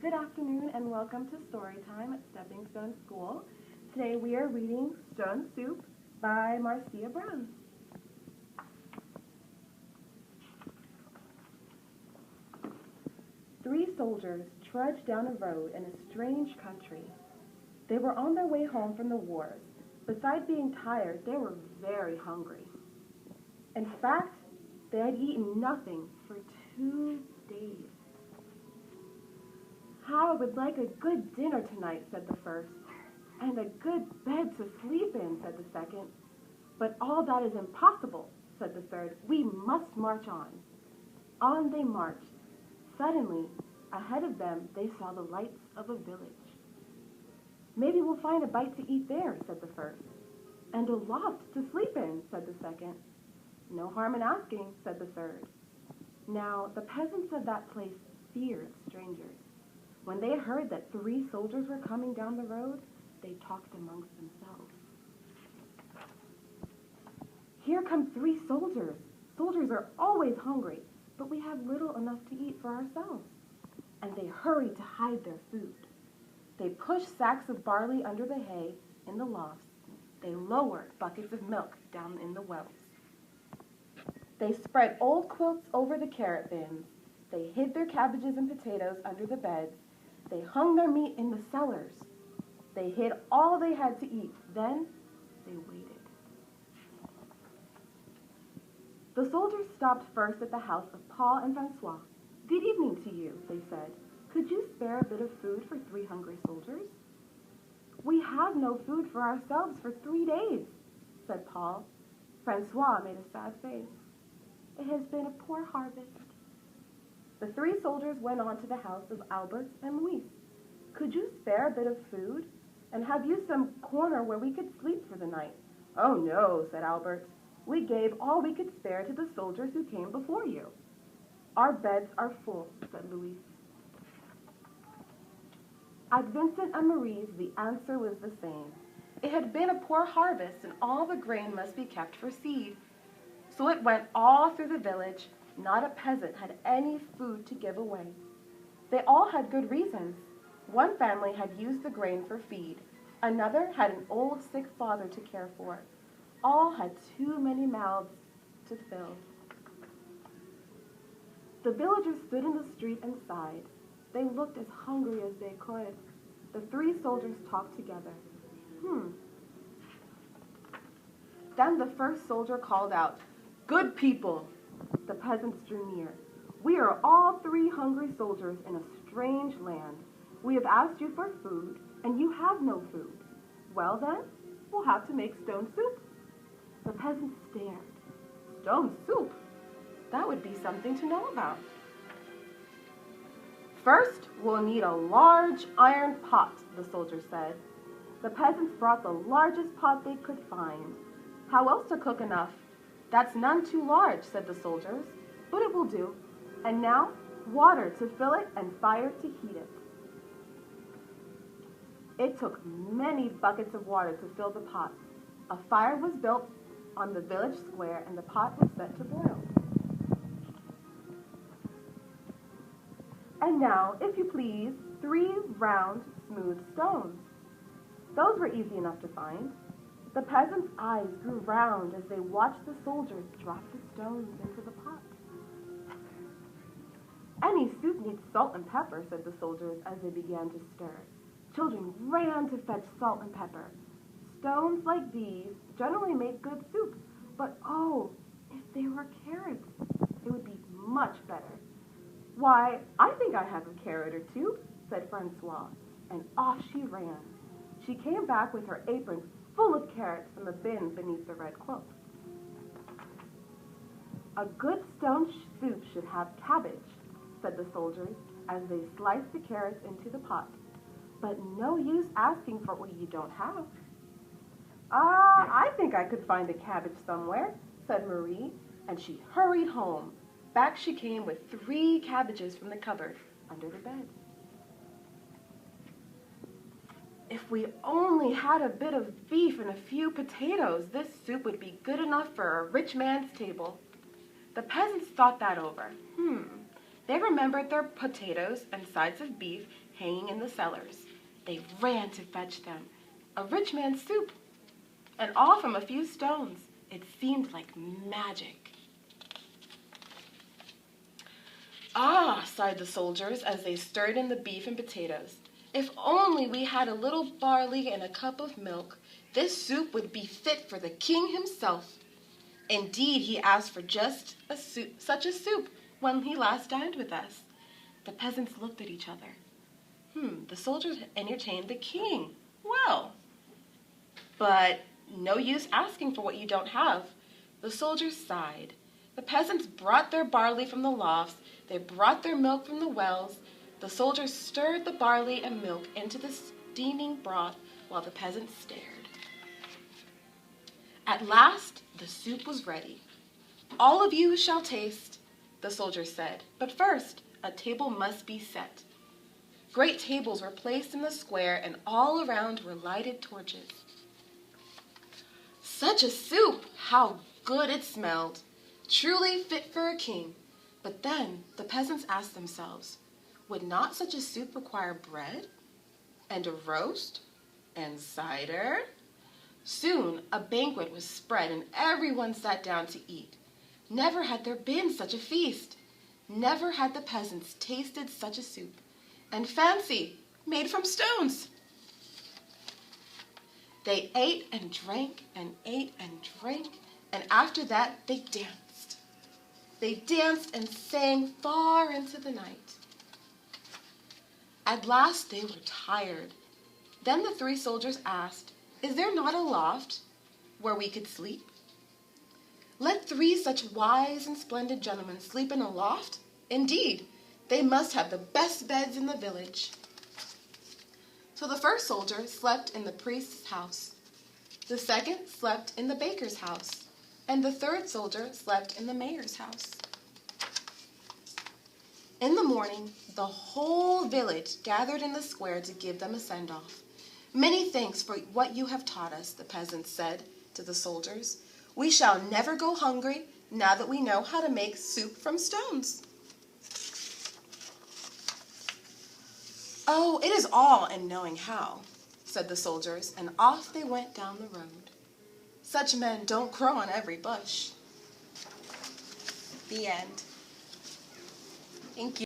Good afternoon and welcome to Storytime at Stepping Stone School. Today we are reading Stone Soup by Marcia Brown. Three soldiers trudged down a road in a strange country. They were on their way home from the wars. Besides being tired, they were very hungry. In fact, they had eaten nothing for 2 days. "How I would like a good dinner tonight," said the first. "And a good bed to sleep in," said the second. "But all that is impossible," said the third. "We must march on." On they marched. Suddenly, ahead of them, they saw the lights of a village. "Maybe we'll find a bite to eat there," said the first. "And a loft to sleep in," said the second. "No harm in asking," said the third. Now, the peasants of that place feared strangers. When they heard that 3 soldiers were coming down the road, they talked amongst themselves. "Here come 3 soldiers. Soldiers are always hungry, but we have little enough to eat for ourselves." And they hurried to hide their food. They pushed sacks of barley under the hay in the lofts. They lowered buckets of milk down in the wells. They spread old quilts over the carrot bins. They hid their cabbages and potatoes under the beds. They hung their meat in the cellars. They hid all they had to eat. Then they waited. The soldiers stopped first at the house of Paul and Francois. "Good evening to you," they said. "Could you spare a bit of food for 3 hungry soldiers?" "We have no food for ourselves for 3 days," said Paul. Francois made a sad face. "It has been a poor harvest." The 3 soldiers went on to the house of Albert and Louise. "Could you spare a bit of food? And have you some corner where we could sleep for the night?" "Oh, no," said Albert. "We gave all we could spare to the soldiers who came before you." "Our beds are full," said Louise. At Vincent and Marie's, the answer was the same. It had been a poor harvest, and all the grain must be kept for seed. So it went all through the village. Not a peasant had any food to give away. They all had good reasons. One family had used the grain for feed. Another had an old sick father to care for. All had too many mouths to fill. The villagers stood in the street and sighed. They looked as hungry as they could. The 3 soldiers talked together. Then the first soldier called out, "Good people!" The peasants drew near. "We are all 3 hungry soldiers in a strange land. We have asked you for food, and you have no food. Well then, we'll have to make stone soup." The peasants stared. Stone soup? That would be something to know about. "First, we'll need a large iron pot," the soldier said. The peasants brought the largest pot they could find. "How else to cook enough?" "That's none too large," said the soldiers, "but it will do. And now, water to fill it and fire to heat it." It took many buckets of water to fill the pot. A fire was built on the village square, and the pot was set to boil. And now, if you please, 3 round, smooth stones. Those were easy enough to find. The peasants' eyes grew round as they watched the soldiers drop the stones into the pot. "Any soup needs salt and pepper," said the soldiers as they began to stir. Children ran to fetch salt and pepper. Stones like these generally make good soup, but oh, if they were carrots, it would be much better. "Why, I think I have a carrot or 2, said Francois, and off she ran. She came back with her apron full of carrots from the bin beneath the red quilt. "A good stone soup should have cabbage," said the soldiers as they sliced the carrots into the pot. "But no use asking for what you don't have." "I think I could find a cabbage somewhere," said Marie, and she hurried home. Back she came with 3 cabbages from the cupboard under the bed. "If we only had a bit of beef and a few potatoes, this soup would be good enough for a rich man's table." The peasants thought that over. They remembered their potatoes and sides of beef hanging in the cellars. They ran to fetch them. A rich man's soup, and all from a few stones. It seemed like magic. Ah, sighed the soldiers as they stirred in the beef and potatoes. If only we had a little barley and a cup of milk, this soup would be fit for the king himself. Indeed, he asked for just such a soup when he last dined with us. The peasants looked at each other. The soldiers entertained the king. Well, but no use asking for what you don't have. The soldiers sighed. The peasants brought their barley from the lofts. They brought their milk from the wells. The soldiers stirred the barley and milk into the steaming broth while the peasants stared. At last, the soup was ready. All of you shall taste, the soldiers said. But first, a table must be set. Great tables were placed in the square, and all around were lighted torches. Such a soup! How good it smelled! Truly fit for a king. But then the peasants asked themselves, would not such a soup require bread, and a roast, and cider? Soon a banquet was spread, and everyone sat down to eat. Never had there been such a feast. Never had the peasants tasted such a soup. And fancy, made from stones. They ate and drank and ate and drank, and after that they danced. They danced and sang far into the night. At last they were tired. Then the three soldiers asked, is there not a loft where we could sleep? Let three such wise and splendid gentlemen sleep in a loft? Indeed, they must have the best beds in the village. So the first soldier slept in the priest's house. The second slept in the baker's house. And the third soldier slept in the mayor's house. In the morning, the whole village gathered in the square to give them a send-off. Many thanks for what you have taught us, the peasants said to the soldiers. We shall never go hungry now that we know how to make soup from stones. Oh, it is all in knowing how, said the soldiers, and off they went down the road. Such men don't grow on every bush. The end. Thank you.